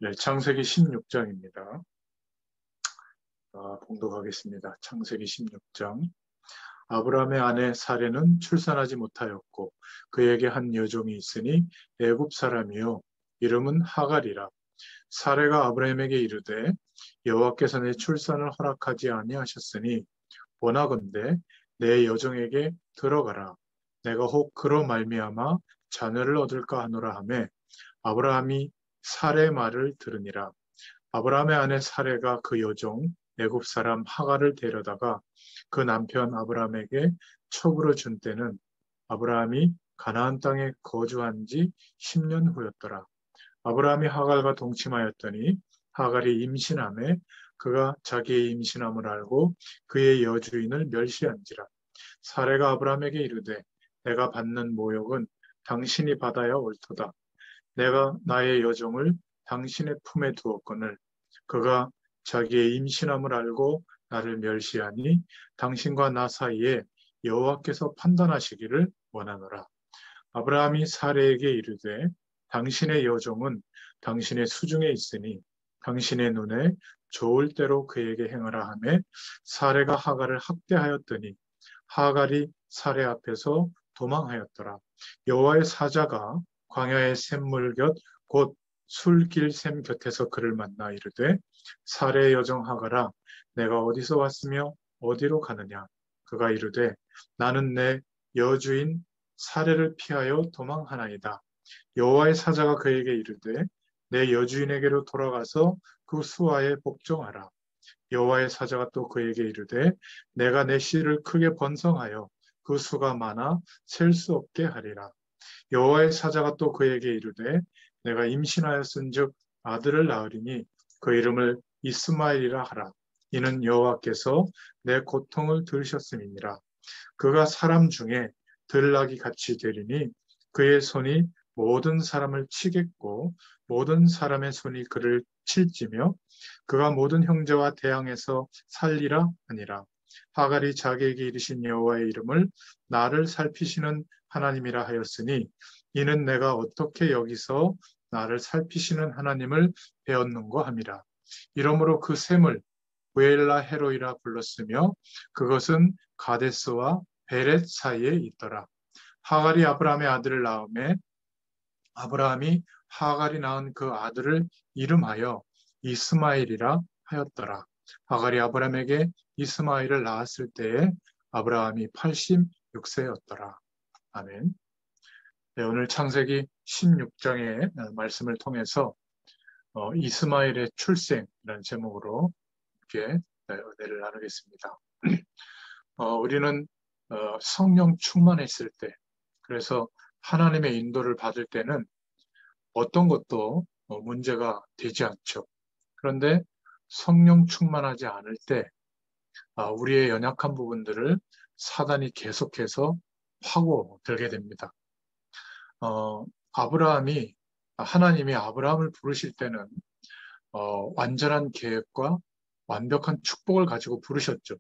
네, 창세기 16장입니다. 봉독하겠습니다. 창세기 16장. 아브라함의 아내 사레는 출산하지 못하였고 그에게 한 여종이 있으니 애굽 사람이요 이름은 하갈이라. 사레가 아브라함에게 이르되 여호와께서 내 출산을 허락하지 아니하셨으니 원하건대 내 여종에게 들어가라. 내가 혹 그로 말미암아 자녀를 얻을까 하노라 하매 아브라함이 사레의 말을 들으니라. 아브라함의 아내 사레가 그 여종 애굽 사람 하갈을 데려다가 그 남편 아브라함에게 첩으로 준 때는 아브라함이 가나안 땅에 거주한 지 10년 후였더라. 아브라함이 하갈과 동침하였더니 하갈이 임신하매 그가 자기의 임신함을 알고 그의 여주인을 멸시한지라. 사레가 아브라함에게 이르되 내가 받는 모욕은 당신이 받아야 옳도다. 내가 나의 여종을 당신의 품에 두었거늘 그가 자기의 임신함을 알고 나를 멸시하니 당신과 나 사이에 여호와께서 판단하시기를 원하노라. 아브라함이 사레에게 이르되 당신의 여종은 당신의 수중에 있으니 당신의 눈에 좋을 대로 그에게 행하라 하매 사레가 하갈을 학대하였더니 하갈이 사레 앞에서 도망하였더라. 여호와의 사자가 광야의 샘물 곁 곧 술길 샘 곁에서 그를 만나 이르되 사레의 여종 하갈아 내가 어디서 왔으며 어디로 가느냐. 그가 이르되 나는 내 여주인 사레를 피하여 도망하나이다. 여호와의 사자가 그에게 이르되 내 여주인에게로 돌아가서 그 수하에 복종하라. 여호와의 사자가 또 그에게 이르되 내가 내 씨를 크게 번성하여 그 수가 많아 셀 수 없게 하리라. 여호와의 사자가 또 그에게 이르되 내가 임신하였은즉 아들을 낳으리니 그 이름을 이스마엘이라 하라. 이는 여호와께서 내 고통을 들으셨음이니라. 그가 사람 중에 들락이 같이 되리니 그의 손이 모든 사람을 치겠고 모든 사람의 손이 그를 칠지며 그가 모든 형제와 대항해서 살리라 하니라. 하갈이 자기에게 이르신 여호와의 이름을 나를 살피시는 하나님이라 하였으니 이는 내가 어떻게 여기서 나를 살피시는 하나님을 배웠는고 함이라. 이러므로 그 샘을 부엘라 헤로이라 불렀으며 그것은 가데스와 베렛 사이에 있더라. 하갈이 아브라함의 아들을 낳음에 아브라함이 하갈이 낳은 그 아들을 이름하여 이스마엘이라 하였더라. 하갈이 아브라함에게 이스마엘을 낳았을 때에 아브라함이 86세였더라. 아멘. 네, 오늘 창세기 16장의 말씀을 통해서 이스마엘의 출생이라는 제목으로 이렇게 은혜를 나누겠습니다. 우리는 성령 충만했을 때, 그래서 하나님의 인도를 받을 때는 어떤 것도 문제가 되지 않죠. 그런데 성령 충만하지 않을 때 우리의 연약한 부분들을 사단이 계속해서 파고들게 됩니다. 하나님이 아브라함을 부르실 때는 완전한 계획과 완벽한 축복을 가지고 부르셨죠.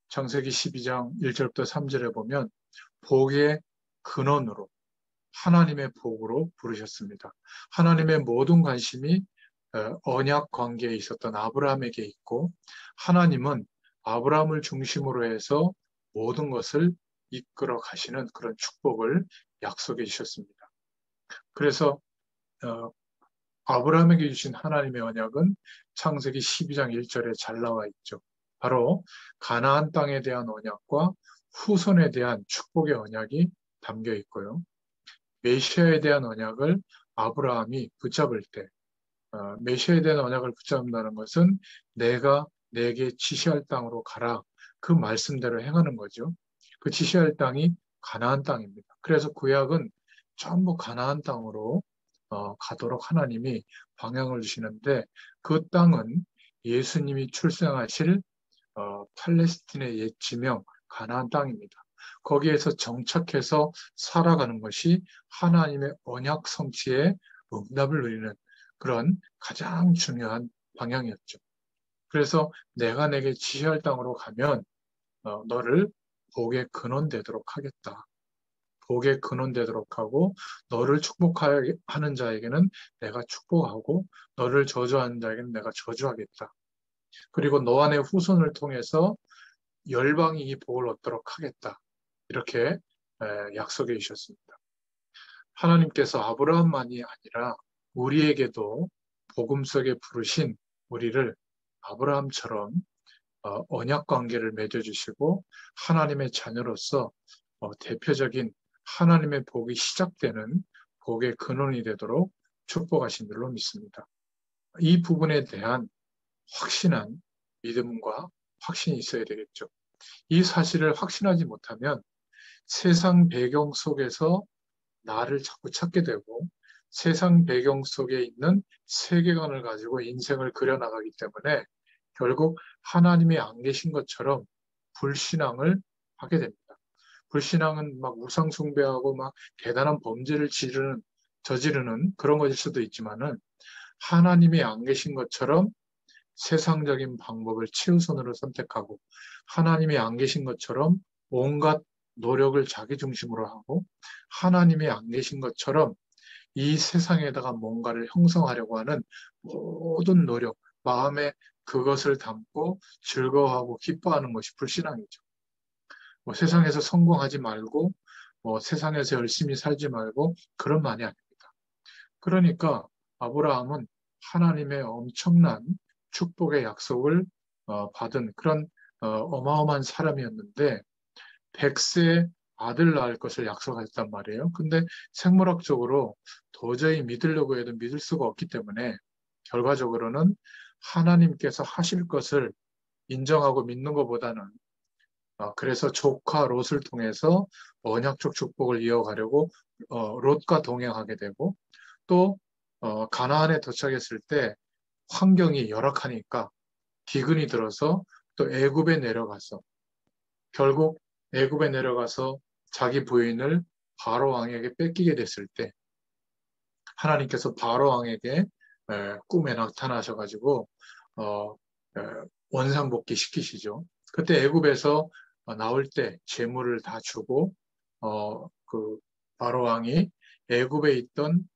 창세기 12장 1절부터 3절에 보면 복의 근원으로 하나님의 복으로 부르셨습니다. 하나님의 모든 관심이 언약 관계에 있었던 아브라함에게 있고 하나님은 아브라함을 중심으로 해서 모든 것을 이끌어 가시는 그런 축복을 약속해 주셨습니다. 그래서 아브라함에게 주신 하나님의 언약은 창세기 12장 1절에 잘 나와 있죠. 바로 가나안 땅에 대한 언약과 후손에 대한 축복의 언약이 담겨 있고요. 메시아에 대한 언약을 아브라함이 붙잡을 때 메시아에 대한 언약을 붙잡는다는 것은 내가 내게 지시할 땅으로 가라. 그 말씀대로 행하는 거죠. 그 지시할 땅이 가나안 땅입니다. 그래서 구약은 전부 가나안 땅으로 가도록 하나님이 방향을 주시는데 그 땅은 예수님이 출생하실 팔레스틴의 옛 지명 가나안 땅입니다. 거기에서 정착해서 살아가는 것이 하나님의 언약 성취의 응답을 누리는 그런 가장 중요한 방향이었죠. 그래서 내가 내게 지시할 땅으로 가면 너를 복의 근원 되도록 하겠다. 복의 근원 되도록 하고 너를 축복하는 자에게는 내가 축복하고 너를 저주하는 자에게는 내가 저주하겠다. 그리고 너 안의 후손을 통해서 열방이 이 복을 얻도록 하겠다. 이렇게 약속해 주셨습니다. 하나님께서 아브라함만이 아니라 우리에게도 복음 속에 부르신 우리를 아브라함처럼 언약 관계를 맺어주시고 하나님의 자녀로서 대표적인 하나님의 복이 시작되는 복의 근원이 되도록 축복하신 줄로 믿습니다. 이 부분에 대한 확신한 믿음과 확신이 있어야 되겠죠. 이 사실을 확신하지 못하면 세상 배경 속에서 나를 자꾸 찾게 되고 세상 배경 속에 있는 세계관을 가지고 인생을 그려나가기 때문에 결국 하나님이 안 계신 것처럼 불신앙을 하게 됩니다. 불신앙은 막 우상 숭배하고 막 대단한 범죄를 저지르는 그런 것일 수도 있지만은 하나님이 안 계신 것처럼 세상적인 방법을 최우선으로 선택하고 하나님이 안 계신 것처럼 온갖 노력을 자기 중심으로 하고 하나님이 안 계신 것처럼 이 세상에다가 뭔가를 형성하려고 하는 모든 노력, 마음에 그것을 담고 즐거워하고 기뻐하는 것이 불신앙이죠. 세상에서 성공하지 말고 세상에서 열심히 살지 말고 그런 말이 아닙니다. 그러니까 아브라함은 하나님의 엄청난 축복의 약속을 받은 그런 어마어마한 사람이었는데 100세에 아들 낳을 것을 약속하셨단 말이에요. 근데 생물학적으로 도저히 믿으려고 해도 믿을 수가 없기 때문에 결과적으로는 하나님께서 하실 것을 인정하고 믿는 것보다는 그래서 조카 롯을 통해서 언약적 축복을 이어가려고 롯과 동행하게 되고 또 가나안에 도착했을 때 환경이 열악하니까 기근이 들어서 또 애굽에 내려가서 결국 애굽에 내려가서 자기 부인을 바로 왕에게 뺏기게 됐을 때 하나님께서 바로 왕에게 꿈에 나타나셔가지고 원상복귀 시키시죠. 그때 애굽에서 나올 때 재물을 다 주고 그 바로 왕이 애굽에 있던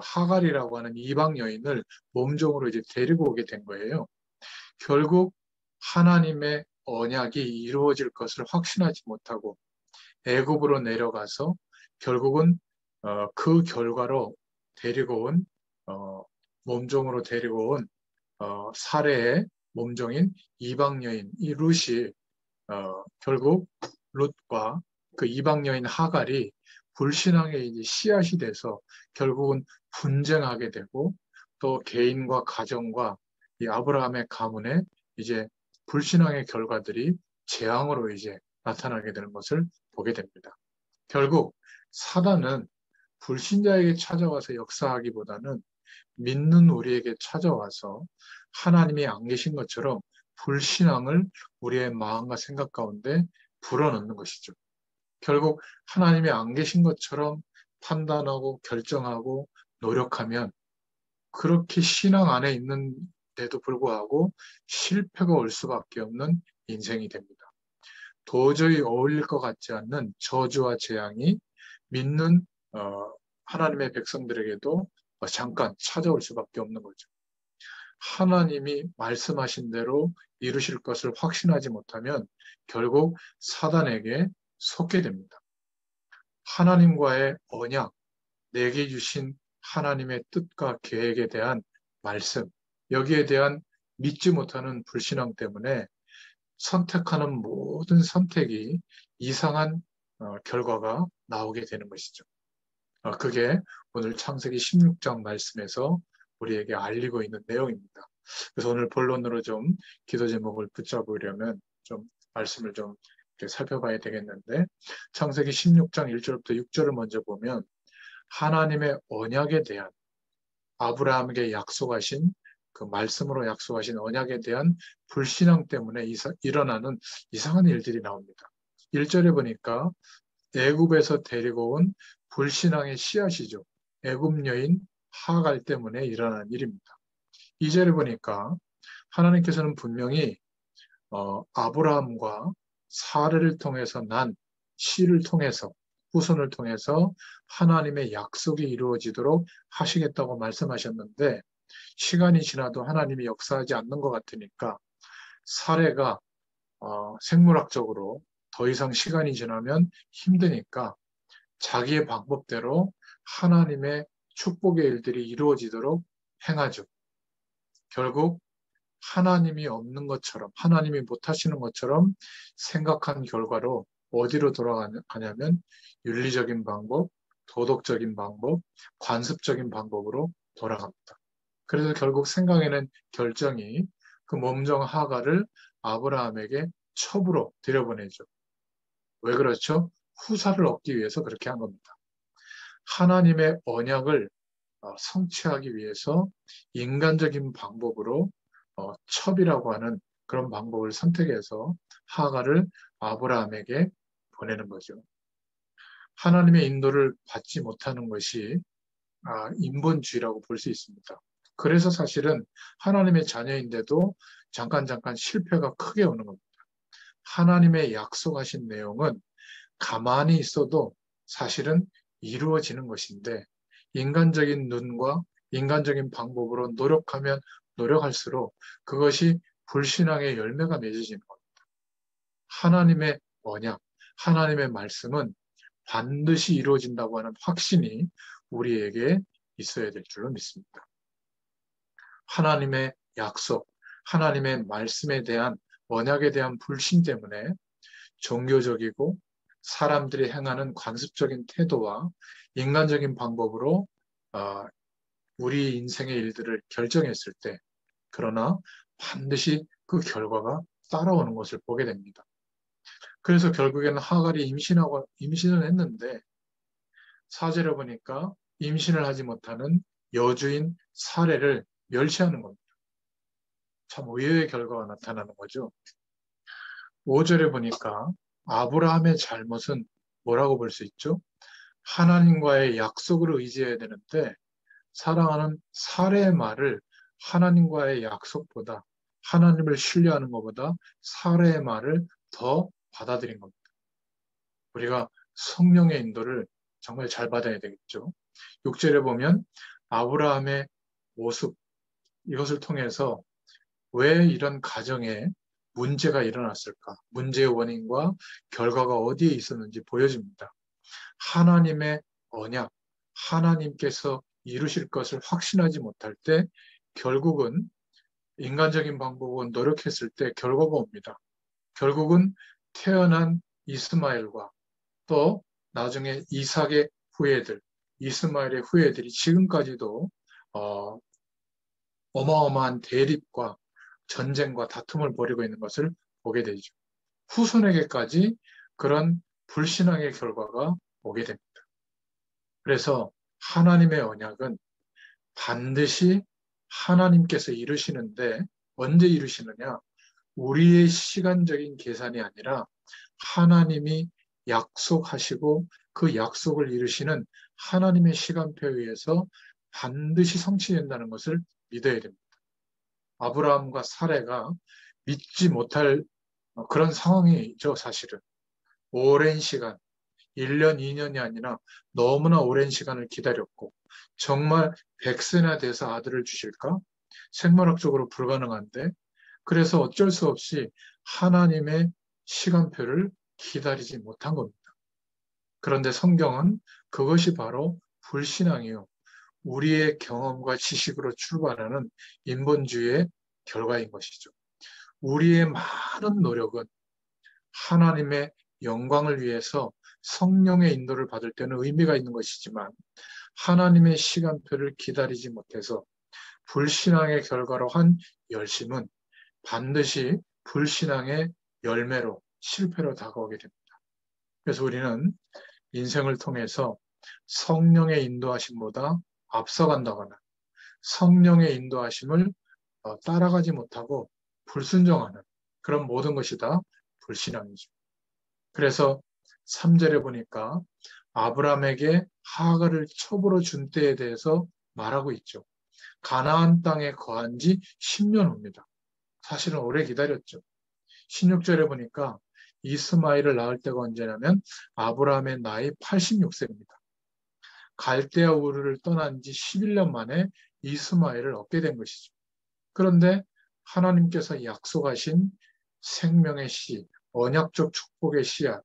하갈이라고 하는 이방 여인을 몸종으로 이제 데리고 오게 된 거예요. 결국 하나님의 언약이 이루어질 것을 확신하지 못하고 애굽으로 내려가서 결국은 그 결과로 데리고 온 몸종으로 데리고 온 사례의 몸종인 이방 여인 이 룻이 결국 룻과 그 이방 여인 하갈이 불신앙의 이제 씨앗이 돼서 결국은 분쟁하게 되고 또 개인과 가정과 이 아브라함의 가문에 이제 불신앙의 결과들이 재앙으로 이제 나타나게 되는 것을 보게 됩니다. 결국 사단은 불신자에게 찾아와서 역사하기보다는 믿는 우리에게 찾아와서 하나님이 안 계신 것처럼 불신앙을 우리의 마음과 생각 가운데 불어넣는 것이죠. 결국 하나님이 안 계신 것처럼 판단하고 결정하고 노력하면 그렇게 신앙 안에 있는데도 불구하고 실패가 올 수밖에 없는 인생이 됩니다. 도저히 어울릴 것 같지 않는 저주와 재앙이 믿는 하나님의 백성들에게도 잠깐 찾아올 수밖에 없는 거죠. 하나님이 말씀하신 대로 이루실 것을 확신하지 못하면 결국 사단에게 속게 됩니다. 하나님과의 언약, 내게 주신 하나님의 뜻과 계획에 대한 말씀, 여기에 대한 믿지 못하는 불신앙 때문에 선택하는 모든 선택이 이상한 결과가 나오게 되는 것이죠. 그게 오늘 창세기 16장 말씀에서 우리에게 알리고 있는 내용입니다. 그래서 오늘 본론으로 좀 기도 제목을 붙잡으려면 좀 말씀을 좀 살펴봐야 되겠는데 창세기 16장 1절부터 6절을 먼저 보면 하나님의 언약에 대한 아브라함에게 약속하신 그 말씀으로 약속하신 언약에 대한 불신앙 때문에 일어나는 이상한 일들이 나옵니다. 1절에 보니까 애굽에서 데리고 온 불신앙의 씨앗이죠. 애굽 여인 하갈 때문에 일어난 일입니다. 2절에 보니까 하나님께서는 분명히 아브라함과 사례를 통해서 난 씨를 통해서 후손을 통해서 하나님의 약속이 이루어지도록 하시겠다고 말씀하셨는데 시간이 지나도 하나님이 역사하지 않는 것 같으니까 사례가 생물학적으로 더 이상 시간이 지나면 힘드니까 자기의 방법대로 하나님의 축복의 일들이 이루어지도록 행하죠. 결국 하나님이 없는 것처럼, 하나님이 못하시는 것처럼 생각한 결과로 어디로 돌아가냐면 윤리적인 방법, 도덕적인 방법, 관습적인 방법으로 돌아갑니다. 그래서 결국 생각에는 결정이 그 몸종 하가를 아브라함에게 첩으로 들여보내죠. 왜 그렇죠? 후사를 얻기 위해서 그렇게 한 겁니다. 하나님의 언약을 성취하기 위해서 인간적인 방법으로 첩이라고 하는 그런 방법을 선택해서 하가를 아브라함에게 보내는 거죠. 하나님의 인도를 받지 못하는 것이 인본주의라고 볼 수 있습니다. 그래서 사실은 하나님의 자녀인데도 잠깐 실패가 크게 오는 겁니다. 하나님의 약속하신 내용은 가만히 있어도 사실은 이루어지는 것인데 인간적인 눈과 인간적인 방법으로 노력하면 노력할수록 그것이 불신앙의 열매가 맺어지는 겁니다. 하나님의 언약, 하나님의 말씀은 반드시 이루어진다고 하는 확신이 우리에게 있어야 될 줄로 믿습니다. 하나님의 약속, 하나님의 말씀에 대한 언약에 대한 불신 때문에 종교적이고 사람들이 행하는 관습적인 태도와 인간적인 방법으로 우리 인생의 일들을 결정했을 때 그러나 반드시 그 결과가 따라오는 것을 보게 됩니다. 그래서 결국에는 하갈이 임신을 했는데 사제를 보니까 임신을 하지 못하는 여주인 사례를 멸시하는 겁니다. 참 의외의 결과가 나타나는 거죠. 5절에 보니까 아브라함의 잘못은 뭐라고 볼 수 있죠? 하나님과의 약속을 의지해야 되는데 사랑하는 사례의 말을 하나님과의 약속보다 하나님을 신뢰하는 것보다 사례의 말을 더 받아들인 겁니다. 우리가 성령의 인도를 정말 잘 받아야 되겠죠. 6절에 보면 아브라함의 모습 이것을 통해서 왜 이런 가정에 문제가 일어났을까? 문제의 원인과 결과가 어디에 있었는지 보여집니다. 하나님의 언약, 하나님께서 이루실 것을 확신하지 못할 때 결국은 인간적인 방법은 노력했을 때 결과가 옵니다. 결국은 태어난 이스마엘과 또 나중에 이삭의 후예들, 이스마엘의 후예들이 지금까지도 어마어마한 대립과 전쟁과 다툼을 벌이고 있는 것을 보게 되죠. 후손에게까지 그런 불신앙의 결과가 오게 됩니다. 그래서 하나님의 언약은 반드시 하나님께서 이루시는데 언제 이루시느냐? 우리의 시간적인 계산이 아니라 하나님이 약속하시고 그 약속을 이루시는 하나님의 시간표에 의해서 반드시 성취된다는 것을 믿어야 됩니다. 아브라함과 사레가 믿지 못할 그런 상황이죠, 사실은. 오랜 시간, 1년, 2년이 아니라 너무나 오랜 시간을 기다렸고 정말 100세나 돼서 아들을 주실까? 생물학적으로 불가능한데 그래서 어쩔 수 없이 하나님의 시간표를 기다리지 못한 겁니다. 그런데 성경은 그것이 바로 불신앙이요. 우리의 경험과 지식으로 출발하는 인본주의의 결과인 것이죠. 우리의 많은 노력은 하나님의 영광을 위해서 성령의 인도를 받을 때는 의미가 있는 것이지만 하나님의 시간표를 기다리지 못해서 불신앙의 결과로 한 열심은 반드시 불신앙의 열매로 실패로 다가오게 됩니다. 그래서 우리는 인생을 통해서 성령의 인도하심보다 앞서간다거나 성령의 인도하심을 따라가지 못하고 불순종하는 그런 모든 것이 다 불신앙이죠. 그래서 3절에 보니까 아브라함에게 하갈을 첩으로 준 때에 대해서 말하고 있죠. 가나안 땅에 거한 지 10년 후입니다. 사실은 오래 기다렸죠. 16절에 보니까 이스마엘을 낳을 때가 언제냐면 아브라함의 나이 86세입니다. 갈대아 우르를 떠난 지 11년 만에 이스마엘을 얻게 된 것이죠. 그런데 하나님께서 약속하신 생명의 씨, 언약적 축복의 씨앗,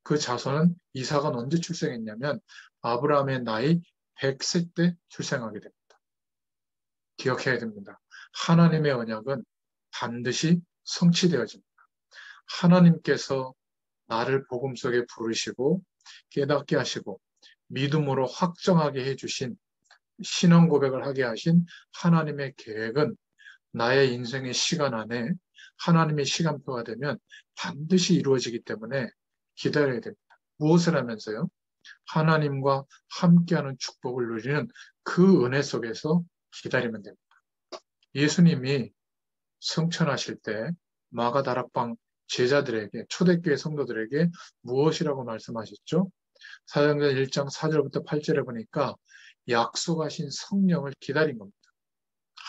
그 자손은 이삭은 언제 출생했냐면 아브라함의 나이 100세 때 출생하게 됩니다. 기억해야 됩니다. 하나님의 언약은 반드시 성취되어집니다. 하나님께서 나를 복음 속에 부르시고 깨닫게 하시고 믿음으로 확정하게 해주신 신앙 고백을 하게 하신 하나님의 계획은 나의 인생의 시간 안에 하나님의 시간표가 되면 반드시 이루어지기 때문에 기다려야 됩니다. 무엇을 하면서요? 하나님과 함께하는 축복을 누리는 그 은혜 속에서 기다리면 됩니다. 예수님이 승천하실 때 마가다락방 제자들에게 초대교회 성도들에게 무엇이라고 말씀하셨죠? 사도행전 1장 4절부터 8절에 보니까 약속하신 성령을 기다린 겁니다.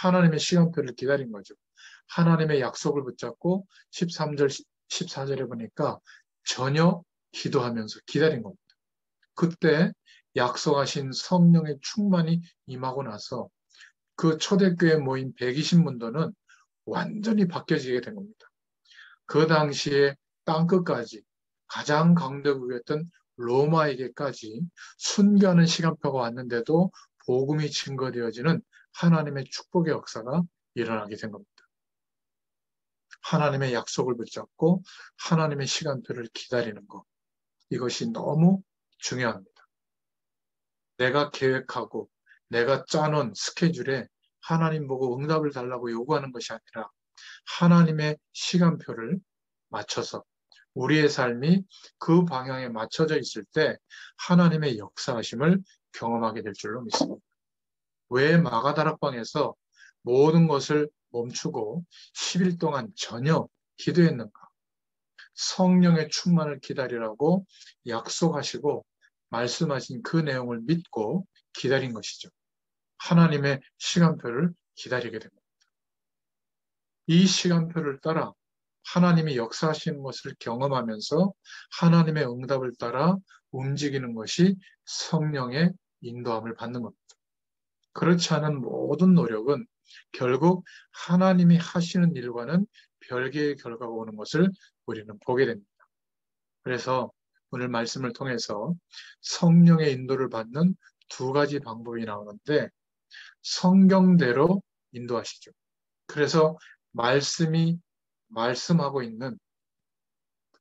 하나님의 시간표를 기다린 거죠. 하나님의 약속을 붙잡고 13절, 14절에 보니까 전혀 기도하면서 기다린 겁니다. 그때 약속하신 성령의 충만이 임하고 나서 그 초대교회 모인 120문도는 완전히 바뀌어지게 된 겁니다. 그 당시에 땅끝까지 가장 강대국이었던 로마에게까지 순교하는 시간표가 왔는데도 복음이 증거되어지는 하나님의 축복의 역사가 일어나게 된 겁니다. 하나님의 약속을 붙잡고 하나님의 시간표를 기다리는 것. 이것이 너무 중요합니다. 내가 계획하고 내가 짜놓은 스케줄에 하나님 보고 응답을 달라고 요구하는 것이 아니라 하나님의 시간표를 맞춰서 우리의 삶이 그 방향에 맞춰져 있을 때 하나님의 역사하심을 경험하게 될 줄로 믿습니다. 왜 마가다락방에서 모든 것을 멈추고 10일 동안 전혀 기도했는가? 성령의 충만을 기다리라고 약속하시고 말씀하신 그 내용을 믿고 기다린 것이죠. 하나님의 시간표를 기다리게 됩니다. 이 시간표를 따라 하나님이 역사하시는 것을 경험하면서 하나님의 응답을 따라 움직이는 것이 성령의 인도함을 받는 겁니다. 그렇지 않은 모든 노력은 결국 하나님이 하시는 일과는 별개의 결과가 오는 것을 우리는 보게 됩니다. 그래서 오늘 말씀을 통해서 성령의 인도를 받는 두 가지 방법이 나오는데 성경대로 인도하시죠. 그래서 말씀이 말씀하고 있는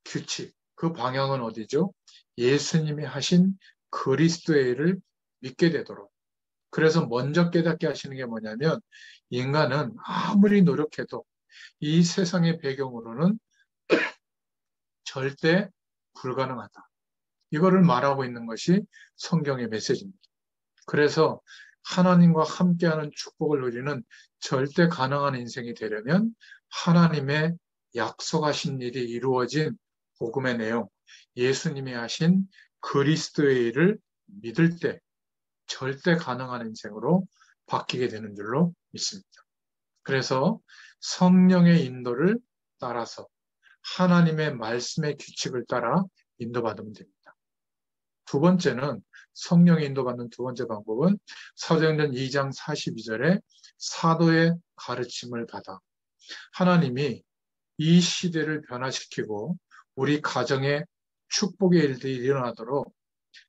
규칙, 그 방향은 어디죠? 예수님이 하신 그리스도의 일을 믿게 되도록. 그래서 먼저 깨닫게 하시는 게 뭐냐면 인간은 아무리 노력해도 이 세상의 배경으로는 절대 불가능하다. 이거를 말하고 있는 것이 성경의 메시지입니다. 그래서 하나님과 함께하는 축복을 누리는 절대 가능한 인생이 되려면 하나님의 약속하신 일이 이루어진 복음의 내용, 예수님이 하신 그리스도의 일을 믿을 때 절대 가능한 인생으로 바뀌게 되는 줄로 믿습니다. 그래서 성령의 인도를 따라서 하나님의 말씀의 규칙을 따라 인도받으면 됩니다. 두 번째는 성령의 인도받는 두 번째 방법은 사도행전 2장 42절에 사도의 가르침을 받아 하나님이 이 시대를 변화시키고 우리 가정에 축복의 일들이 일어나도록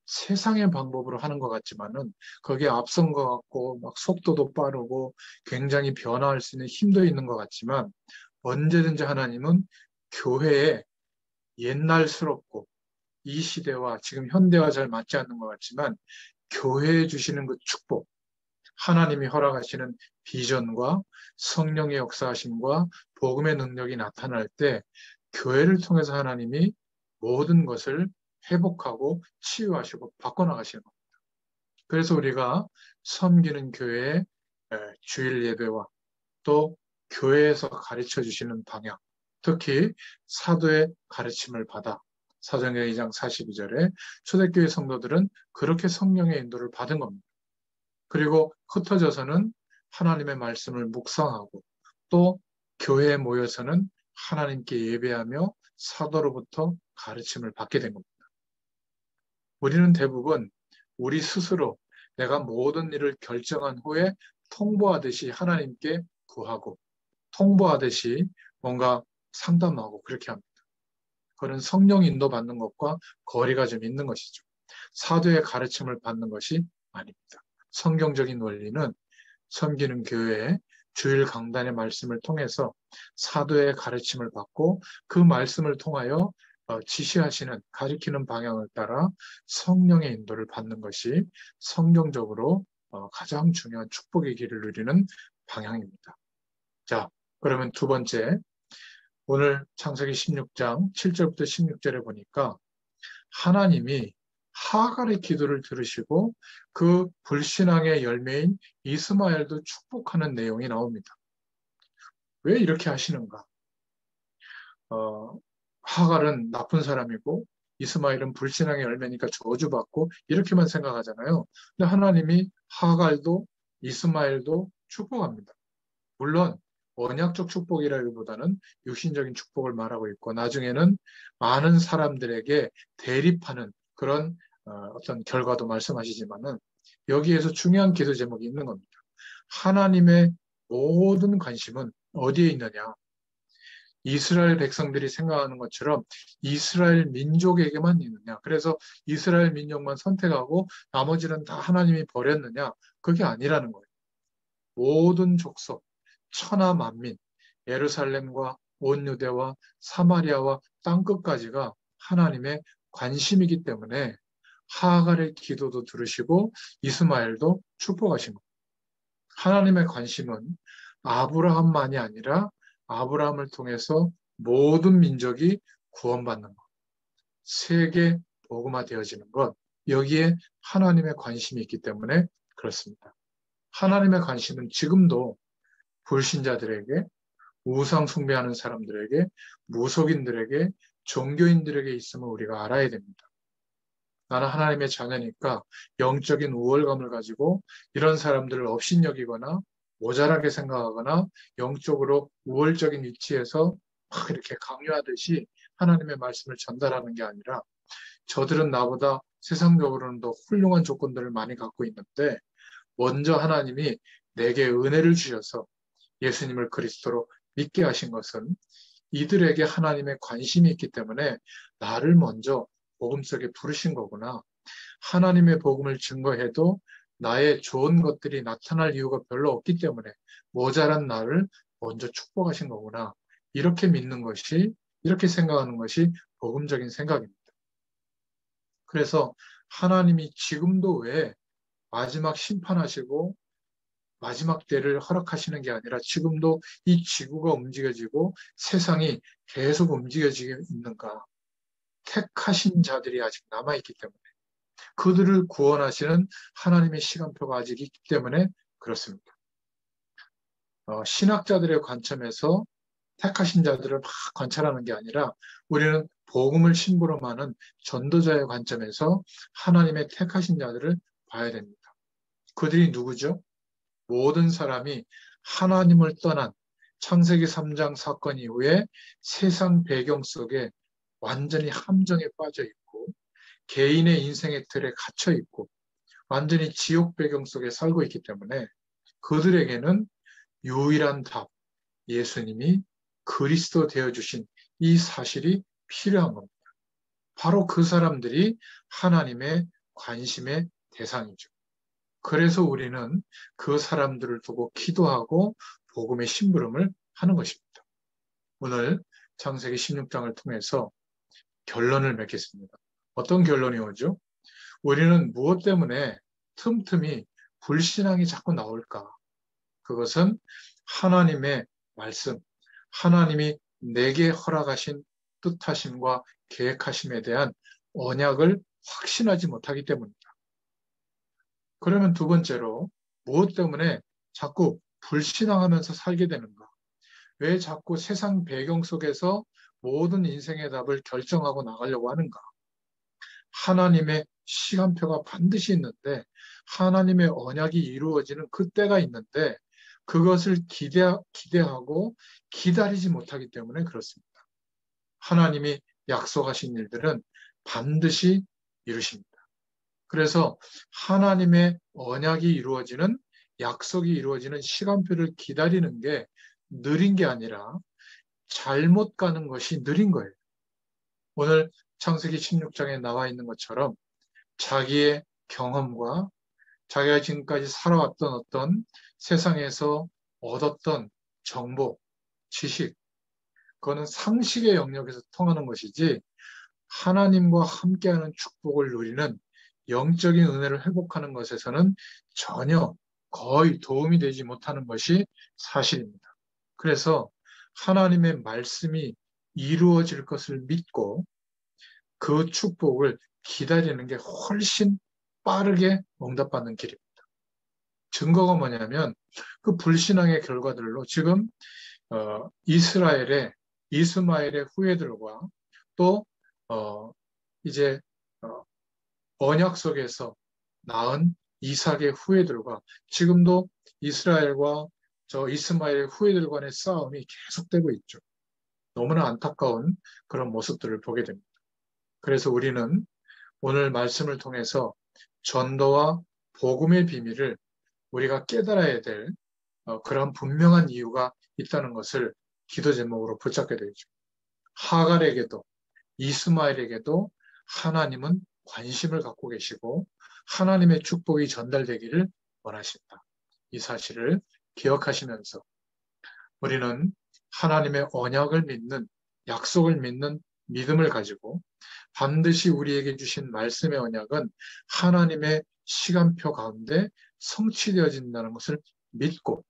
세상의 방법으로 하는 것 같지만은 거기에 앞선 것 같고 막 속도도 빠르고 굉장히 변화할 수 있는 힘도 있는 것 같지만 언제든지 하나님은 교회에 옛날스럽고 이 시대와 지금 현대와 잘 맞지 않는 것 같지만 교회에 주시는 그 축복, 하나님이 허락하시는 비전과 성령의 역사하심과 복음의 능력이 나타날 때 교회를 통해서 하나님이 모든 것을 회복하고 치유하시고 바꿔나가시는 겁니다. 그래서 우리가 섬기는 교회의 주일 예배와 또 교회에서 가르쳐 주시는 방향, 특히 사도의 가르침을 받아 사도행전 2장 42절에 초대교회 성도들은 그렇게 성령의 인도를 받은 겁니다. 그리고 흩어져서는 하나님의 말씀을 묵상하고 또 교회에 모여서는 하나님께 예배하며 사도로부터 가르침을 받게 된 겁니다. 우리는 대부분 우리 스스로 내가 모든 일을 결정한 후에 통보하듯이 하나님께 구하고 통보하듯이 뭔가 상담하고 그렇게 합니다. 그런 성령 인도 받는 것과 거리가 좀 있는 것이죠. 사도의 가르침을 받는 것이 아닙니다. 성경적인 원리는 섬기는 교회에 주일 강단의 말씀을 통해서 사도의 가르침을 받고 그 말씀을 통하여 지시하시는 가리키는 방향을 따라 성령의 인도를 받는 것이 성경적으로 가장 중요한 축복의 길을 누리는 방향입니다. 자, 그러면 두 번째, 오늘 창세기 16장 7절부터 16절에 보니까 하나님이 하갈의 기도를 들으시고 그 불신앙의 열매인 이스마엘도 축복하는 내용이 나옵니다. 왜 이렇게 하시는가? 하갈은 나쁜 사람이고 이스마엘은 불신앙의 열매니까 저주받고 이렇게만 생각하잖아요. 근데 하나님이 하갈도 이스마엘도 축복합니다. 물론 언약적 축복이라기보다는 육신적인 축복을 말하고 있고 나중에는 많은 사람들에게 대립하는 그런 어떤 결과도 말씀하시지만은 여기에서 중요한 기도 제목이 있는 겁니다. 하나님의 모든 관심은 어디에 있느냐? 이스라엘 백성들이 생각하는 것처럼 이스라엘 민족에게만 있느냐? 그래서 이스라엘 민족만 선택하고 나머지는 다 하나님이 버렸느냐? 그게 아니라는 거예요. 모든 족속, 천하 만민, 예루살렘과 온 유대와 사마리아와 땅끝까지가 하나님의 관심이기 때문에 하갈의 기도도 들으시고 이스마엘도 축복하신 겁니다. 하나님의 관심은 아브라함만이 아니라 아브라함을 통해서 모든 민족이 구원받는 것, 세계 복음화 되어지는 것, 여기에 하나님의 관심이 있기 때문에 그렇습니다. 하나님의 관심은 지금도 불신자들에게, 우상 숭배하는 사람들에게, 무속인들에게, 종교인들에게 있음을 우리가 알아야 됩니다. 나는 하나님의 자녀니까 영적인 우월감을 가지고 이런 사람들을 업신여기거나 모자라게 생각하거나 영적으로 우월적인 위치에서 막 이렇게 강요하듯이 하나님의 말씀을 전달하는 게 아니라 저들은 나보다 세상적으로는 더 훌륭한 조건들을 많이 갖고 있는데 먼저 하나님이 내게 은혜를 주셔서 예수님을 그리스도로 믿게 하신 것은 이들에게 하나님의 관심이 있기 때문에 나를 먼저 복음 속에 부르신 거구나. 하나님의 복음을 증거해도 나의 좋은 것들이 나타날 이유가 별로 없기 때문에 모자란 나를 먼저 축복하신 거구나. 이렇게 믿는 것이, 이렇게 생각하는 것이 복음적인 생각입니다. 그래서 하나님이 지금도 왜 마지막 심판하시고 마지막 때를 허락하시는 게 아니라 지금도 이 지구가 움직여지고 세상이 계속 움직여지고 있는가? 택하신 자들이 아직 남아있기 때문에 그들을 구원하시는 하나님의 시간표가 아직 있기 때문에 그렇습니다. 신학자들의 관점에서 택하신 자들을 막 관찰하는 게 아니라 우리는 복음을 심부름하는 전도자의 관점에서 하나님의 택하신 자들을 봐야 됩니다. 그들이 누구죠? 모든 사람이 하나님을 떠난 창세기 3장 사건 이후에 세상 배경 속에 완전히 함정에 빠져 있고 개인의 인생의 틀에 갇혀 있고 완전히 지옥 배경 속에 살고 있기 때문에 그들에게는 유일한 답, 예수님이 그리스도 되어주신 이 사실이 필요한 겁니다. 바로 그 사람들이 하나님의 관심의 대상이죠. 그래서 우리는 그 사람들을 두고 기도하고 복음의 심부름을 하는 것입니다. 오늘 창세기 16장을 통해서 결론을 맺겠습니다. 어떤 결론이 오죠? 우리는 무엇 때문에 틈틈이 불신앙이 자꾸 나올까? 그것은 하나님의 말씀, 하나님이 내게 허락하신 뜻하심과 계획하심에 대한 언약을 확신하지 못하기 때문입니다. 그러면 두 번째로 무엇 때문에 자꾸 불신앙하면서 살게 되는가? 왜 자꾸 세상 배경 속에서 모든 인생의 답을 결정하고 나가려고 하는가? 하나님의 시간표가 반드시 있는데 하나님의 언약이 이루어지는 그때가 있는데 그것을 기대하고 기다리지 못하기 때문에 그렇습니다. 하나님이 약속하신 일들은 반드시 이루십니다. 그래서 하나님의 언약이 이루어지는, 약속이 이루어지는 시간표를 기다리는 게 느린 게 아니라 잘못 가는 것이 느린 거예요. 오늘 창세기 16장에 나와 있는 것처럼 자기의 경험과 자기가 지금까지 살아왔던 어떤 세상에서 얻었던 정보, 지식, 그거는 상식의 영역에서 통하는 것이지 하나님과 함께하는 축복을 누리는 영적인 은혜를 회복하는 것에서는 전혀 거의 도움이 되지 못하는 것이 사실입니다. 그래서 하나님의 말씀이 이루어질 것을 믿고 그 축복을 기다리는 게 훨씬 빠르게 응답받는 길입니다. 증거가 뭐냐면 그 불신앙의 결과들로 지금 이스라엘의 이스마엘의 후예들과 또 이제 어, 언약 속에서 낳은 이삭의 후예들과 지금도 이스라엘과 저 이스마엘의 후예들 간의 싸움이 계속되고 있죠. 너무나 안타까운 그런 모습들을 보게 됩니다. 그래서 우리는 오늘 말씀을 통해서 전도와 복음의 비밀을 우리가 깨달아야 될 그런 분명한 이유가 있다는 것을 기도 제목으로 붙잡게 되죠. 하갈에게도 이스마엘에게도 하나님은 관심을 갖고 계시고 하나님의 축복이 전달되기를 원하신다. 이 사실을 기억하시면서 우리는 하나님의 언약을 믿는, 약속을 믿는 믿음을 가지고 반드시 우리에게 주신 말씀의 언약은 하나님의 시간표 가운데 성취되어진다는 것을 믿고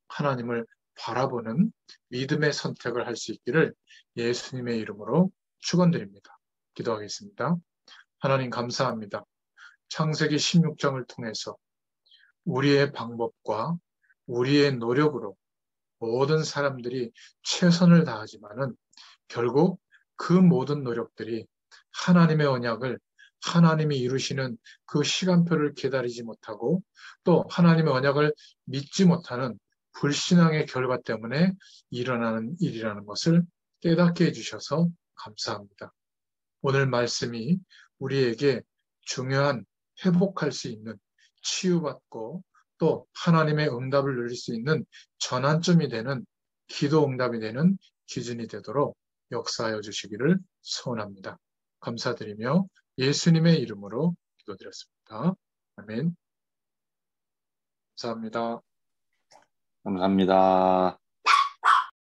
하나님을 바라보는 믿음의 선택을 할 수 있기를 예수님의 이름으로 축원드립니다. 기도하겠습니다. 하나님 감사합니다. 창세기 16장을 통해서 우리의 방법과 우리의 노력으로 모든 사람들이 최선을 다하지만은 결국 그 모든 노력들이 하나님의 언약을 하나님이 이루시는 그 시간표를 기다리지 못하고 또 하나님의 언약을 믿지 못하는 불신앙의 결과 때문에 일어나는 일이라는 것을 깨닫게 해주셔서 감사합니다. 오늘 말씀이 우리에게 중요한 회복할 수 있는 치유받고 또 하나님의 응답을 누릴 수 있는 전환점이 되는 기도 응답이 되는 기준이 되도록 역사하여 주시기를 소원합니다. 감사드리며 예수님의 이름으로 기도드렸습니다. 아멘. 감사합니다. 감사합니다.